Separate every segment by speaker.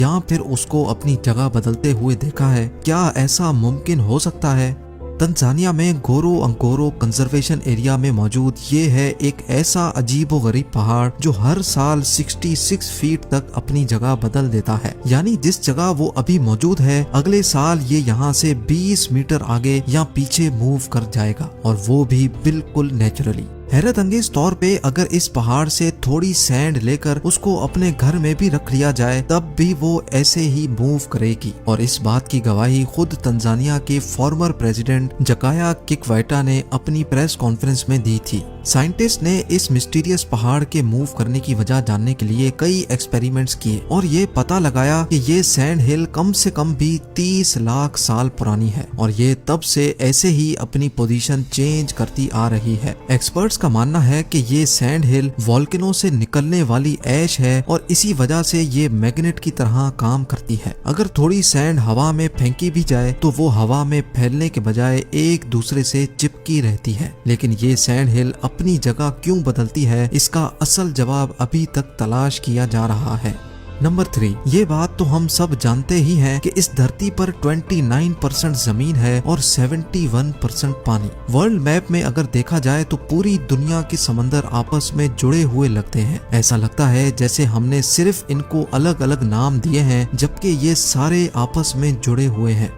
Speaker 1: या फिर उसको अपनी जगह बदलते हुए देखा है? क्या ऐसा मुमकिन हो सकता है? तंजानिया में गोरोंगोरो कंजर्वेशन एरिया में मौजूद ये है एक ऐसा अजीबोगरीब पहाड़ जो हर साल 66 फीट तक अपनी जगह बदल देता है। यानी जिस जगह वो अभी मौजूद है, अगले साल ये यहाँ से 20 मीटर आगे या पीछे मूव कर जाएगा, और वो भी बिल्कुल नेचुरली। हैरत अंगेज तौर पे अगर इस पहाड़ से थोड़ी सैंड लेकर उसको अपने घर में भी रख लिया जाए, तब भी वो ऐसे ही मूव करेगी। और इस बात की गवाही खुद तंजानिया के फॉर्मर प्रेसिडेंट जकाया किकवाइटा ने अपनी प्रेस कॉन्फ्रेंस में दी थी। साइंटिस्ट ने इस मिस्टीरियस पहाड़ के मूव करने की वजह जानने के लिए कई एक्सपेरिमेंट्स किए और ये पता लगाया कि ये सैंड हिल कम से कम भी 30 लाख साल पुरानी है, और ये तब से ऐसे ही अपनी पोजीशन चेंज करती आ रही है। एक्सपर्ट्स का मानना है कि ये सैंड हिल वोल्केनो से निकलने वाली ऐश है, और इसी वजह से ये मैग्नेट की तरह काम करती है। अगर थोड़ी सैंड हवा में फेंकी भी जाए तो वो हवा में फैलने के बजाय एक दूसरे से चिपकी रहती है। लेकिन ये सैंड हिल अपनी जगह क्यों बदलती है, इसका असल जवाब अभी तक तलाश किया जा रहा है। नंबर 3, ये बात तो हम सब जानते ही हैं कि इस धरती पर 29% जमीन है और 71% पानी। वर्ल्ड मैप में अगर देखा जाए तो पूरी दुनिया के समंदर आपस में जुड़े हुए लगते हैं। ऐसा लगता है जैसे हमने सिर्फ इनको अलग अलग नाम दिए हैं, जबकि ये सारे आपस में जुड़े हुए हैं।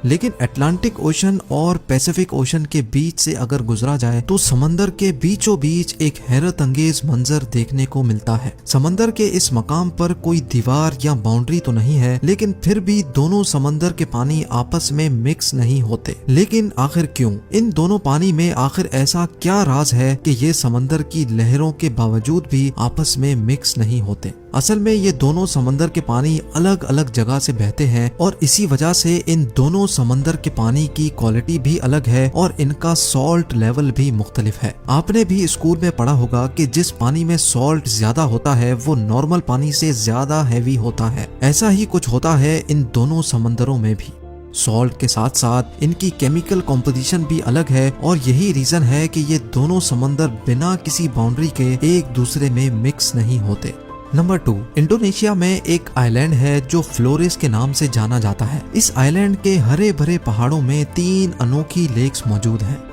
Speaker 1: लेकिन अटलांटिक ओशन और पैसिफिक ओशन के बीच से अगर गुजरा जाए तो समंदर के बीचों बीच एक हैरत अंगेज मंजर देखने को मिलता है। समंदर के इस मकाम पर कोई दीवार या बाउंड्री तो नहीं है, लेकिन फिर भी दोनों समंदर के पानी आपस में मिक्स नहीं होते। लेकिन आखिर क्यों? इन दोनों पानी में आखिर ऐसा क्या राज है कि ये समंदर की लहरों के बावजूद भी आपस में मिक्स नहीं होते? असल में ये दोनों समंदर के पानी अलग अलग जगह से बहते हैं, और इसी वजह से इन दोनों समंदर के पानी की क्वालिटी भी अलग है और इनका सॉल्ट लेवल भी मुख्तलिफ है। आपने भी स्कूल में पढ़ा होगा कि जिस पानी में सॉल्ट ज्यादा होता है वो नॉर्मल पानी से ज्यादा हैवी होता है। ऐसा ही कुछ होता है इन दोनों समंदरों में भी। सॉल्ट के साथ साथ इनकी केमिकल कॉम्पोजिशन भी अलग है, और यही रीजन है कि ये दोनों समंदर बिना किसी बाउंड्री के एक दूसरे में मिक्स नहीं होते। नंबर 2, इंडोनेशिया में एक आइलैंड है जो फ्लोरेस के नाम से जाना जाता है। इस आइलैंड के हरे भरे पहाड़ों में 3 अनोखी लेक्स मौजूद हैं।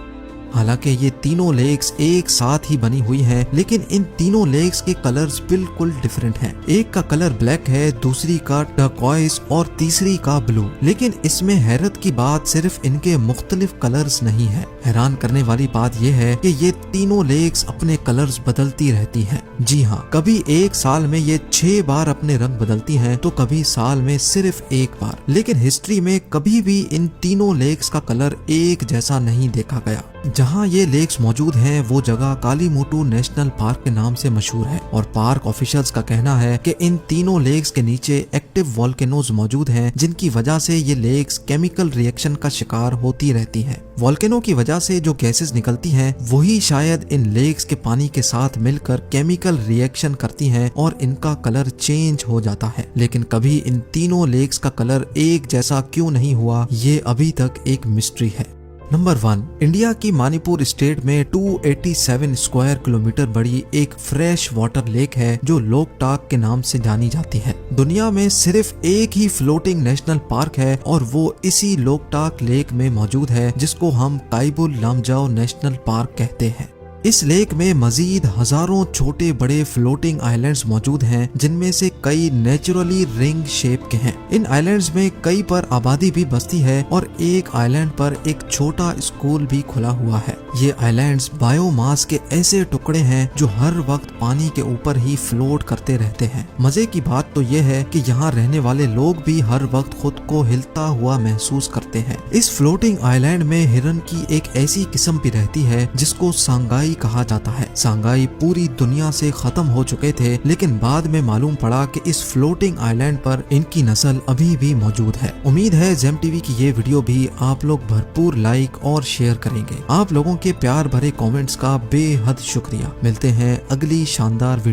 Speaker 1: हालांकि ये तीनों लेक्स एक साथ ही बनी हुई हैं, लेकिन इन तीनों लेक्स के कलर्स बिल्कुल डिफरेंट हैं। एक का कलर ब्लैक है, दूसरी का टर्कोइज और तीसरी का ब्लू। लेकिन इसमें हैरत की बात सिर्फ इनके मुख्तलिफ कलर्स नहीं है। हैरान करने वाली बात यह है कि ये तीनों लेक्स अपने कलर्स बदलती रहती हैं। जी हाँ, कभी एक साल में ये 6 बार अपने रंग बदलती हैं, तो कभी साल में सिर्फ 1 बार। लेकिन हिस्ट्री में कभी भी इन तीनों लेक्स का कलर एक जैसा नहीं देखा गया। जहाँ ये लेक्स मौजूद हैं वो जगह कालीमुटू नेशनल पार्क के नाम से मशहूर है, और पार्क ऑफिशियल्स का कहना है कि इन तीनों लेक्स के नीचे एक्टिव वोल्केनोज मौजूद हैं, जिनकी वजह से ये लेक्स केमिकल रिएक्शन का शिकार होती रहती हैं। वोल्केनो की वजह से जो गैसेस निकलती हैं वही शायद इन लेक्स के पानी के साथ मिलकर केमिकल रिएक्शन करती हैं और इनका कलर चेंज हो जाता है। लेकिन कभी इन तीनों लेक्स का कलर एक जैसा क्यों नहीं हुआ, ये अभी तक एक मिस्ट्री है। नंबर 1, इंडिया की मणिपुर स्टेट में 287 स्क्वायर किलोमीटर बड़ी एक फ्रेश वाटर लेक है जो लोकटाक के नाम से जानी जाती है। दुनिया में सिर्फ एक ही फ्लोटिंग नेशनल पार्क है, और वो इसी लोकटाक लेक में मौजूद है, जिसको हम काइबुल लामजाओ नेशनल पार्क कहते हैं। इस लेक में मजीद हजारों छोटे बड़े फ्लोटिंग आइलैंड्स मौजूद हैं, जिनमें से कई नेचुरली रिंग शेप के हैं। इन आइलैंड्स में कई पर आबादी भी बसती है, और एक आइलैंड पर एक छोटा स्कूल भी खुला हुआ है। ये आइलैंड्स बायोमास के ऐसे टुकड़े हैं जो हर वक्त पानी के ऊपर ही फ्लोट करते रहते हैं। मजे की बात तो ये है कि यहाँ रहने वाले लोग भी हर वक्त खुद को हिलता हुआ महसूस करते हैं। इस फ्लोटिंग आइलैंड में हिरन की एक ऐसी किस्म भी रहती है जिसको सांगाई कहा जाता है। सांगाई पूरी दुनिया से खत्म हो चुके थे, लेकिन बाद में मालूम पड़ा कि इस फ्लोटिंग आइलैंड पर इनकी नस्ल अभी भी मौजूद है। उम्मीद है जेम टीवी की ये वीडियो भी आप लोग भरपूर लाइक और शेयर करेंगे। आप लोगों के प्यार भरे कमेंट्स का बेहद शुक्रिया। मिलते हैं अगली शानदार वीडियो